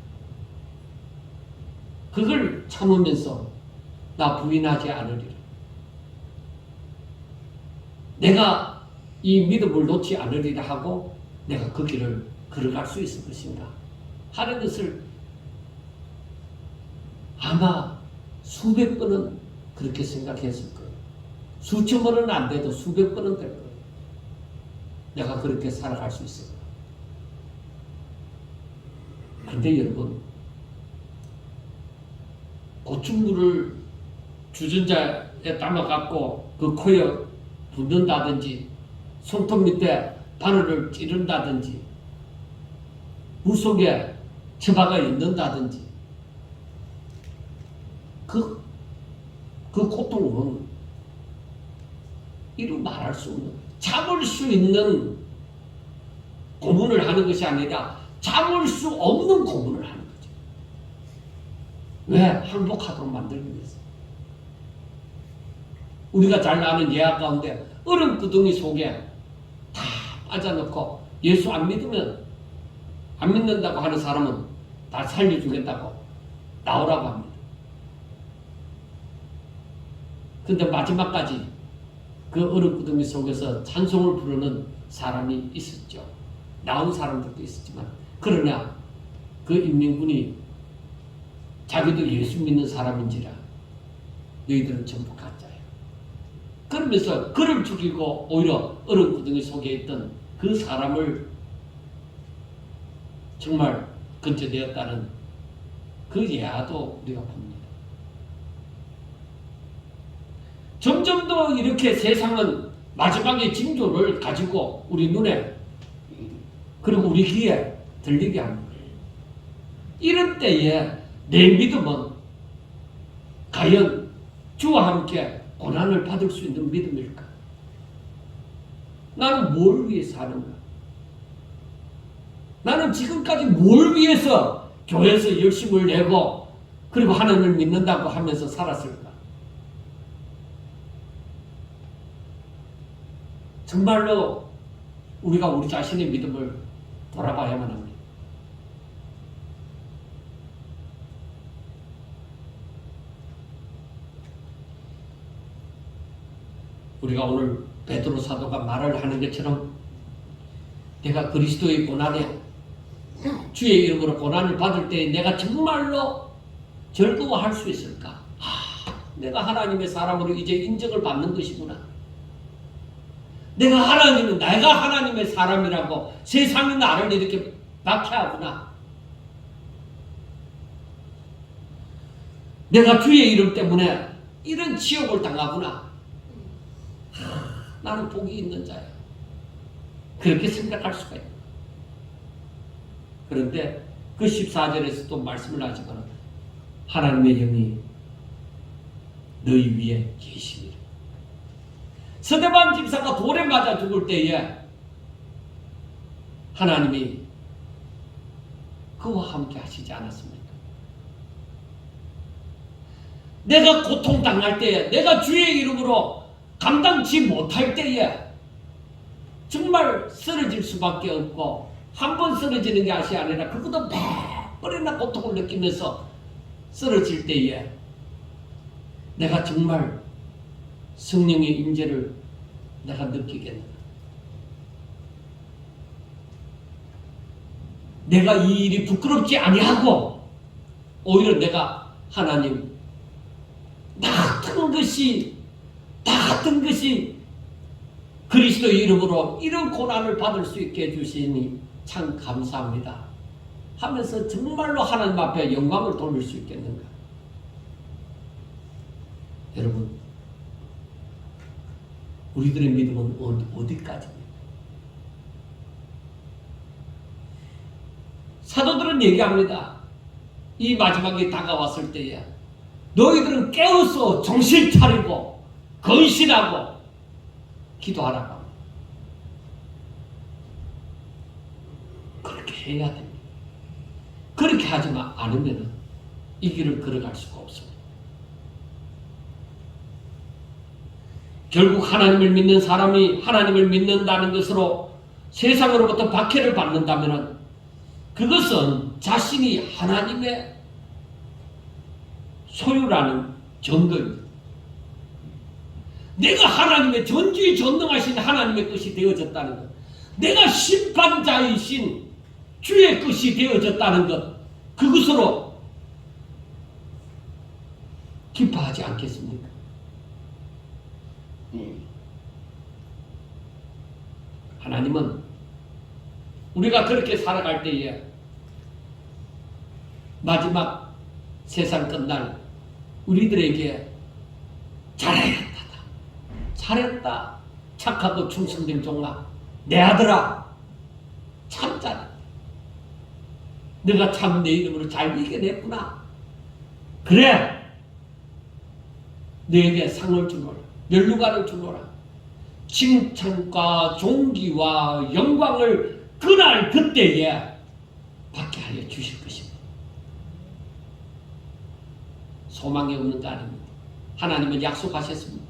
그걸 참으면서 나 부인하지 않으리라. 내가 이 믿음을 놓지 않으리라 하고 내가 그 길을 걸어갈 수 있을 것인가 하는 것을 아마 수백 번은 그렇게 생각했을 거예요. 수천 번은 안 돼도 수백 번은 될 거예요. 내가 그렇게 살아갈 수 있을까? 근데 여러분, 고춧물을 주전자에 담아갖고 그 코에 붓는다든지 손톱 밑에 바늘을 찌른다든지 물속에 처박아 있는다든지 그 고통은 이루 말할 수 없는, 참을 수 있는 고문을 하는 것이 아니라 참을 수 없는 고문을 하는 거죠. 왜? 항복하도록 만들기 위해서. 우리가 잘 아는 예화 가운데 얼음 구덩이 속에 다 빠져놓고 예수 안 믿으면, 안 믿는다고 하는 사람은 다 살려주겠다고 나오라고 합니다. 근데 마지막까지 그 얼음 구덩이 속에서 찬송을 부르는 사람이 있었죠. 나온 사람들도 있었지만, 그러나 그 인민군이 자기도 예수 믿는 사람인지라 너희들은 전부 가짜예요. 그러면서 그를 죽이고 오히려 얼음 구덩이 속에 있던 그 사람을 정말 건져내었다는 그 예화도 우리가 봅니다. 점점 더 이렇게 세상은 마지막의 징조를 가지고 우리 눈에 그리고 우리 귀에 들리게 하는 거예요. 이런 때에 내 믿음은 과연 주와 함께 고난을 받을 수 있는 믿음일까? 나는 뭘 위해서 하는가? 나는 지금까지 뭘 위해서 교회에서 열심을 내고 그리고 하나님을 믿는다고 하면서 살았을까? 정말로 우리가 우리 자신의 믿음을 돌아봐야만 합니다. 우리가 오늘 베드로 사도가 말을 하는 것처럼 내가 그리스도의 고난에 주의 이름으로 고난을 받을 때 내가 정말로 즐거워할 수 있을까? 내가 하나님의 사람으로 이제 인정을 받는 것이구나. 내가 하나님의 사람이라고 세상이 나를 이렇게 박해하구나. 내가 주의 이름 때문에 이런 지옥을 당하구나. 나는 복이 있는 자야. 그렇게 생각할 수가 있다. 그런데 그 14절에서 또 말씀을 하지만 하나님의 영이 너희 위에 계시니라. 스데반 집사가 돌에 맞아 죽을 때에 하나님이 그와 함께 하시지 않았습니까? 내가 고통당할 때에, 내가 주의 이름으로 감당치 못할 때에 정말 쓰러질 수밖에 없고, 한 번 쓰러지는 것이 아니라 그것도 몇 번이나 고통을 느끼면서 쓰러질 때에 내가 정말 성령의 임재를 내가 느끼겠는가? 내가 이 일이 부끄럽지 아니하고 오히려 내가 하나님 나 같은 것이 그리스도의 이름으로 이런 고난을 받을 수 있게 해주시니 참 감사합니다 하면서 정말로 하나님 앞에 영광을 돌릴 수 있겠는가? 여러분, 우리들의 믿음은 어디까지입니까? 사도들은 얘기합니다. 이 마지막이 다가왔을 때에 너희들은 깨어서 정신 차리고 건신하고 기도하라고 합니다. 그렇게 해야 됩니다. 그렇게 하지 않으면 이 길을 걸어갈 수가 없습니다. 결국 하나님을 믿는 사람이 하나님을 믿는다는 것으로 세상으로부터 박해를 받는다면 그것은 자신이 하나님의 소유라는 증거입니다. 내가 하나님의 전지의 전능하신 하나님의 것이 되어졌다는 것, 내가 심판자이신 주의 것이 되어졌다는 것, 그것으로 기뻐하지 않겠습니까? 하나님은 우리가 그렇게 살아갈 때에 마지막 세상 끝날 우리들에게 잘했다, 착하고 충성된 종아, 내 아들아, 참 잘했다, 내가 참 내 이름으로 잘 이겨냈구나, 그래 너에게 상을 주노라, 면류관을 주노라, 칭찬과 존귀와 영광을 그날 그때에 받게 하여 주실 것입니다. 소망이 없는 거 아닙니다. 하나님은 약속하셨습니다.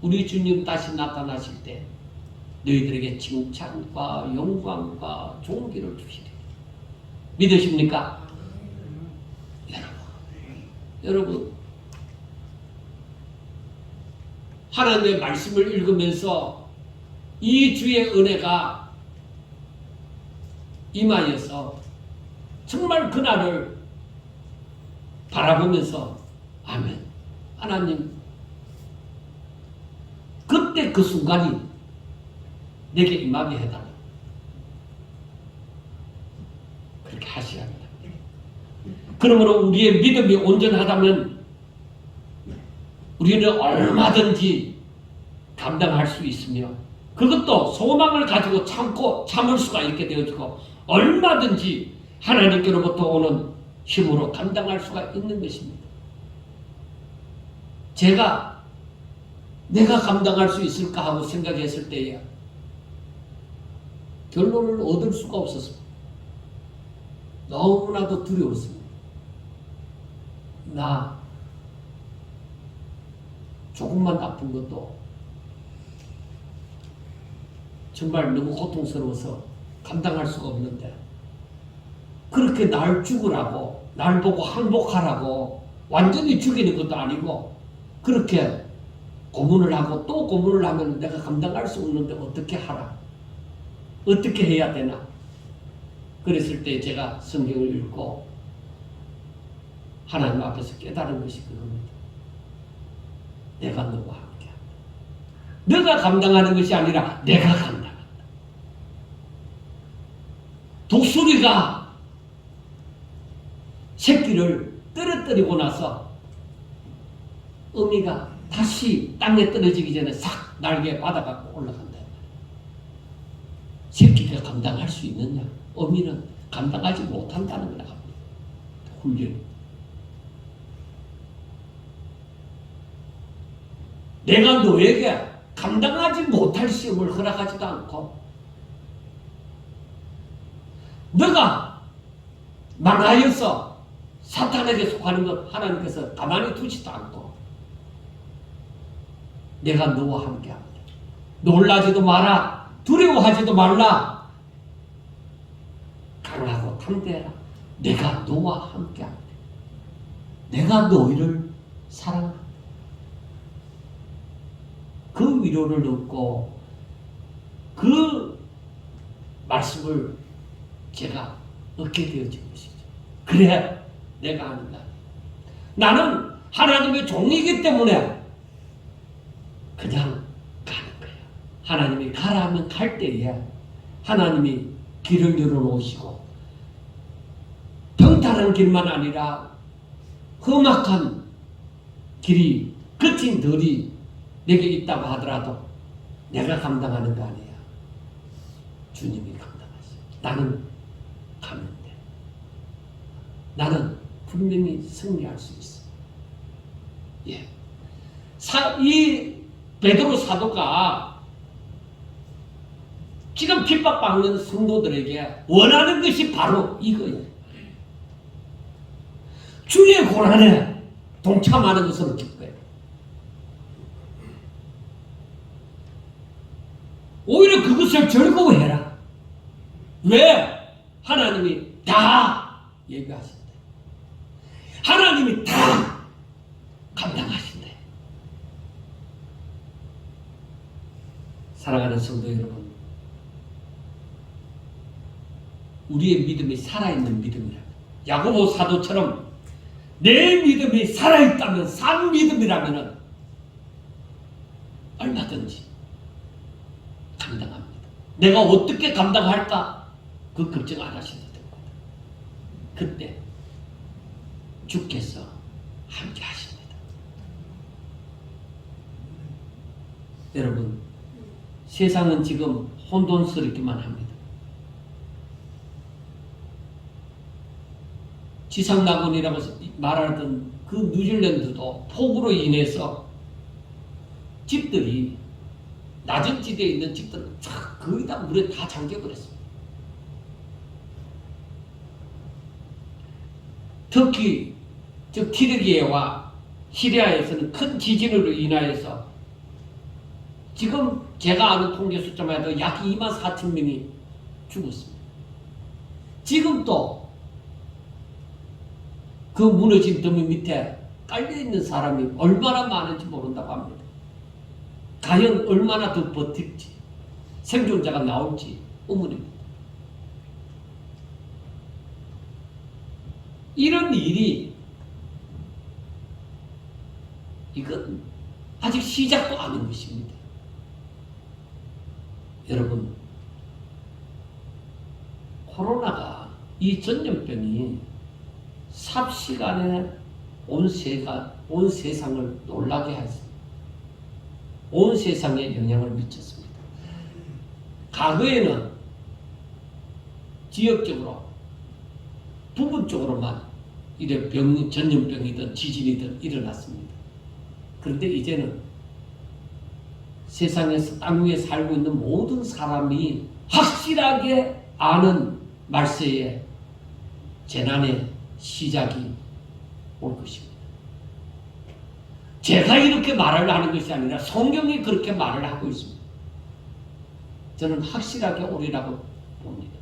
우리 주님 다시 나타나실 때 너희들에게 칭찬과 영광과 존귀를 주시리라. 믿으십니까? 여러분, 하나님의 말씀을 읽으면서 이 주의 은혜가 임하여서 정말 그날을 바라보면서 아멘, 하나님 그때 그 순간이 내게 임하게 해달라, 그렇게 하셔야 합니다. 그러므로 우리의 믿음이 온전하다면 우리는 얼마든지 감당할 수 있으며, 그것도 소망을 가지고 참을 수가 있게 되어지고, 얼마든지 하나님께로부터 오는 힘으로 감당할 수가 있는 것입니다. 내가 감당할 수 있을까 하고 생각했을 때에 결론을 얻을 수가 없었습니다. 너무나도 두려웠습니다. 나 조금만 아픈 것도 정말 너무 고통스러워서 감당할 수가 없는데, 그렇게 날 죽으라고, 날 보고 항복하라고 완전히 죽이는 것도 아니고 그렇게 고문을 하고 또 고문을 하면 내가 감당할 수 없는데 어떻게 하라, 어떻게 해야 되나. 그랬을 때 제가 성경을 읽고 하나님 앞에서 깨달은 것이 그겁니다. 내가 너와 함께한다. 너가 감당하는 것이 아니라 내가 감당한다. 독수리가 새끼를 떨어뜨리고 나서 어미가 다시 땅에 떨어지기 전에 싹 날개 받아갖고 올라간다. 새끼가 감당할 수 있느냐? 어미는 감당하지 못한다는 거라 합니다. 훈련. 내가 너에게 감당하지 못할 시험을 허락하지도 않고 너가 망하여서 사탄에게 속하는 것 하나님께서 가만히 두지도 않고 내가 너와 함께합니다. 놀라지도 마라. 두려워하지도 말라. 강하고 담대해라. 내가 너와 함께합니다. 내가 너희를 사랑합니다. 그 위로를 얻고 그 말씀을 제가 얻게 되어진 것이죠. 그래 내가 아는다. 나는 하나님의 종이기 때문에 그냥 가는 거야. 하나님이 가라 하면 갈 때에 하나님이 길을 열어놓으시고 평탄한 길만 아니라 험악한 길이 거친 덜이 내게 있다고 하더라도 내가 감당하는 거 아니야. 주님이 감당하시. 나는 가면 돼. 나는 분명히 승리할 수 있어. 예. 이 베드로 사도가 지금 핍박받는 성도들에게 원하는 것이 바로 이거예요. 주의 고난에 동참하는 것으로 기뻐해요. 오히려 그것을 즐거워해라. 왜? 하나님이 다 예비하신대. 하나님이 다 감당하신대. 사랑하는 성도 여러분, 우리의 믿음이 살아있는 믿음이라. 야고보 사도처럼 내 믿음이 살아있다면, 산 믿음이라면 얼마든지 감당합니다. 내가 어떻게 감당할까? 그 걱정 안 하셔도 됩니다. 그때 주께서 함께 하십니다. 여러분, 세상은 지금 혼돈스럽기만 합니다. 지상낙원이라고 말하던 그 뉴질랜드도 폭우로 인해서 집들이, 낮은 지대에 있는 집들은 거의 다 물에 다 잠겨버렸습니다. 터키, 즉 튀르키예와 시리아에서는 큰 지진으로 인하여서 지금 제가 아는 통계 숫자만 해도 약 24,000명이 죽었습니다. 지금 또 그 무너진 더미 밑에 깔려있는 사람이 얼마나 많은지 모른다고 합니다. 과연 얼마나 더 버틸지, 생존자가 나올지 의문입니다. 이런 일이, 이건 아직 시작도 아닌 것입니다. 여러분, 코로나가, 이 전염병이 삽시간에 온 세상을 놀라게 했습니다. 온 세상에 영향을 미쳤습니다. 과거에는 지역적으로 부분적으로만 이래 전염병이든 지진이든 일어났습니다. 그런데 이제는 세상에서 땅 위에 살고 있는 모든 사람이 확실하게 아는 말세에 재난의 시작이 올 것입니다. 제가 이렇게 말을 하는 것이 아니라 성경이 그렇게 말을 하고 있습니다. 저는 확실하게 오리라고 봅니다.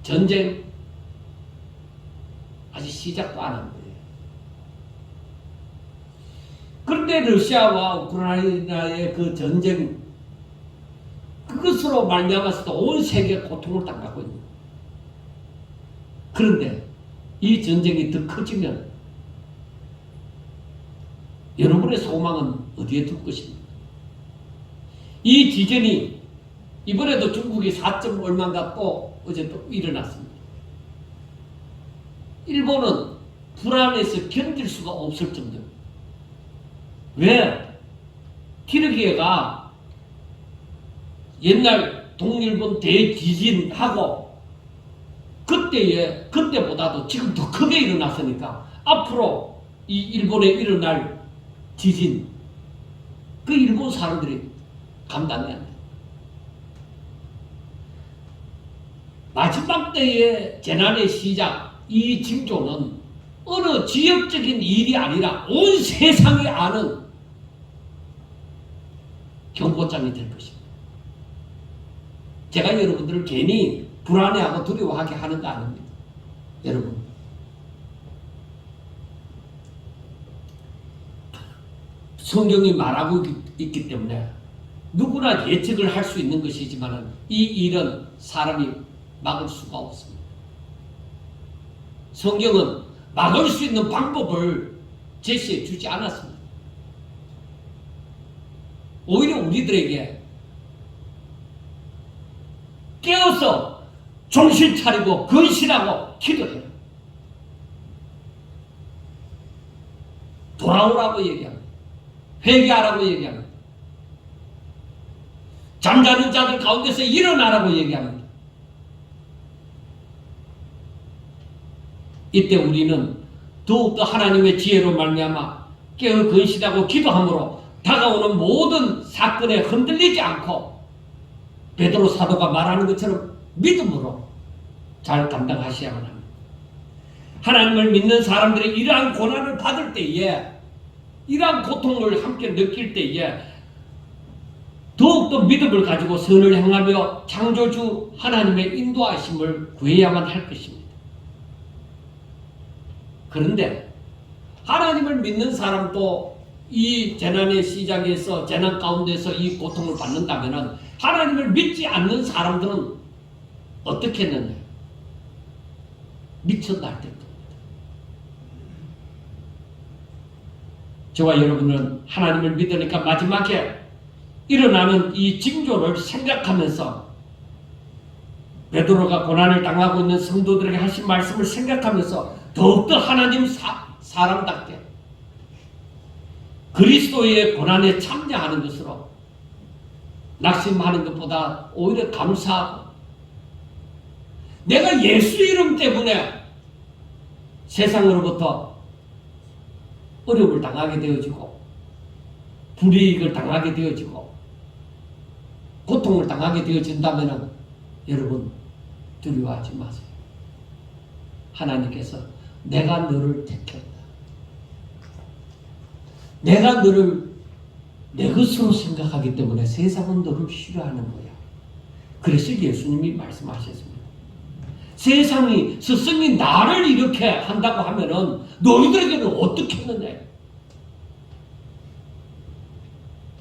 전쟁 아직 시작도 안 한 거예요. 그런데 러시아와 우크라이나의 그 전쟁, 그것으로 말미암아서도 온 세계가 고통을 당하고 있는 거예요. 그런데 이 전쟁이 더 커지면 여러분의 소망은 어디에 둘 것입니까? 이 지진이 이번에도 중국이 4점 얼마인가 또 어제 또 일어났습니다. 일본은 불안해서 견딜 수가 없을 정도. 왜? 튀르키예가 옛날 동일본 대지진하고 그때보다도 지금 더 크게 일어났으니까 앞으로 이 일본에 일어날 지진, 그 일본 사람들이 감당이 안 돼. 마지막 때의 재난의 시작, 이 징조는 어느 지역적인 일이 아니라 온 세상이 아는 경고장이 될 것입니다. 제가 여러분들을 괜히 불안해하고 두려워하게 하는 거 아닙니다. 여러분, 성경이 말하고 있기 때문에 누구나 예측을 할 수 있는 것이지만 이 일은 사람이 막을 수가 없습니다. 성경은 막을 수 있는 방법을 제시해 주지 않았습니다. 오히려 우리들에게 깨어서 정신 차리고 근신하고 기도해요. 돌아오라고 얘기합니다. 회개하라고 얘기합니다. 잠자는 자들 가운데서 일어나라고 얘기합니다. 이때 우리는 더욱더 하나님의 지혜로 말미암아 깨어 근신하고 기도함으로 다가오는 모든 사건에 흔들리지 않고 베드로 사도가 말하는 것처럼 믿음으로 잘 감당하셔야만 합니다. 하나님을 믿는 사람들이 이러한 고난을 받을 때에, 이러한 고통을 함께 느낄 때에 더욱더 믿음을 가지고 선을 행하며 창조주 하나님의 인도하심을 구해야만 할 것입니다. 그런데 하나님을 믿는 사람도 이 재난의 시작에서, 재난 가운데서 이 고통을 받는다면 하나님을 믿지 않는 사람들은 어떻게 했느냐? 미쳐 날뛸 겁니다. 저와 여러분은 하나님을 믿으니까 마지막에 일어나는 이 징조를 생각하면서, 베드로가 고난을 당하고 있는 성도들에게 하신 말씀을 생각하면서 더욱더 하나님 사람답게 그리스도의 고난에 참여하는 것으로 낙심하는 것보다 오히려 감사하고, 내가 예수 이름 때문에 세상으로부터 어려움을 당하게 되어지고 불이익을 당하게 되어지고 고통을 당하게 되어진다면 여러분 두려워하지 마세요. 하나님께서 내가 너를 택했다. 내가 너를 내 것으로 생각하기 때문에 세상은 너를 싫어하는 거야. 그래서 예수님이 말씀하셨습니다. 세상이, 스승이 나를 이렇게 한다고 하면은 너희들에게는 어떻게 했느냐?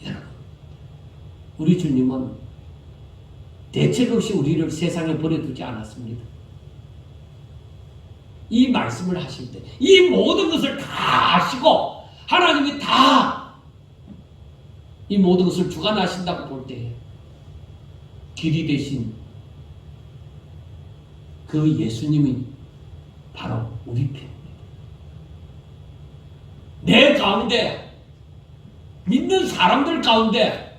여러분, 우리 주님은 대책 없이 우리를 세상에 버려두지 않았습니다. 이 말씀을 하실 때 이 모든 것을 다 아시고 하나님이 다 이 모든 것을 주관하신다고 볼 때 길이 되신 그 예수님이 바로 우리 편입니다. 내 가운데, 믿는 사람들 가운데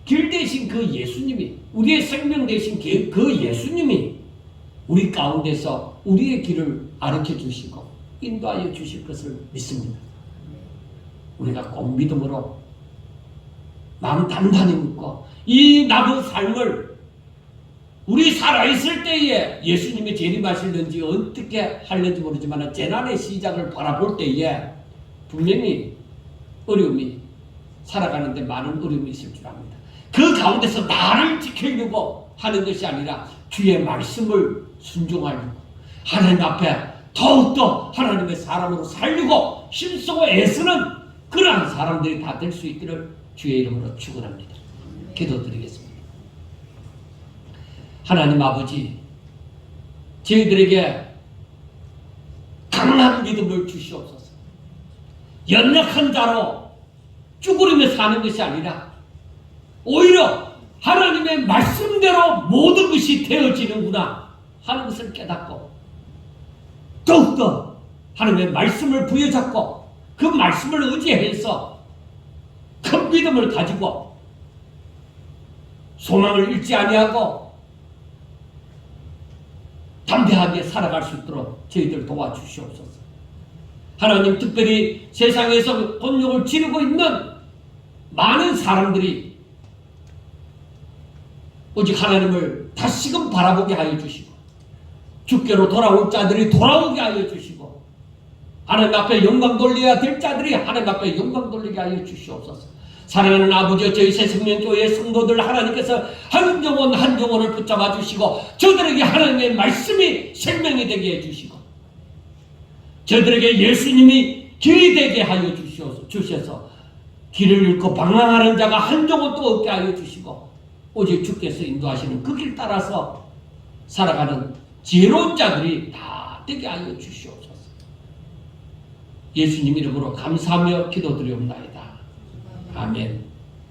길 되신 그 예수님이, 우리의 생명 되신 그 예수님이 우리 가운데서 우리의 길을 가르쳐 주시고 인도하여 주실 것을 믿습니다. 우리가 꼭 믿음으로 마음 단단히 믿고 이 남은 삶을 우리 살아있을 때에 예수님이 재림하실는지 어떻게 할는지 모르지만 재난의 시작을 바라볼 때에 분명히 어려움이, 살아가는데 많은 어려움이 있을 줄 압니다. 그 가운데서 나를 지키려고 하는 것이 아니라 주의 말씀을 순종하려고 하나님 앞에 더욱더 하나님의 사람으로 살려고 힘쓰고 애쓰는 그러한 사람들이 다 될 수 있기를 주의 이름으로 축원합니다. 기도드리겠습니다. 하나님 아버지, 저희들에게 강한 믿음을 주시옵소서. 연약한 자로 쭈그리며 사는 것이 아니라 오히려 하나님의 말씀대로 모든 것이 되어지는구나 하는 것을 깨닫고 더욱더 하나님의 말씀을 부여잡고 그 말씀을 의지해서 큰 믿음을 가지고 소망을 잃지 아니하고 담대하게 살아갈 수 있도록 저희들 도와주시옵소서. 하나님, 특별히 세상에서 곤욕을 치르고 있는 많은 사람들이 오직 하나님을 다시금 바라보게 하여 주시고 주께로 돌아올 자들이 돌아오게 하여 주시고 하나님 앞에 영광 돌려야 될 자들이 하나님 앞에 영광 돌리게 하여 주시옵소서. 사랑하는 아버지, 저희 새생명교회 성도들 하나님께서 한 영혼 한 영혼을 붙잡아 주시고 저들에게 하나님의 말씀이 생명이 되게 해주시고 저들에게 예수님이 길이 되게 하여 주셔서 길을 잃고 방황하는 자가 한 영혼도 없게 하여 주시고 오직 주께서 인도하시는 그 길 따라서 살아가는 지혜로운 자들이 다 되게 하여 주시옵소서. 예수님 이름으로 감사하며 기도드리옵나이다. 아멘.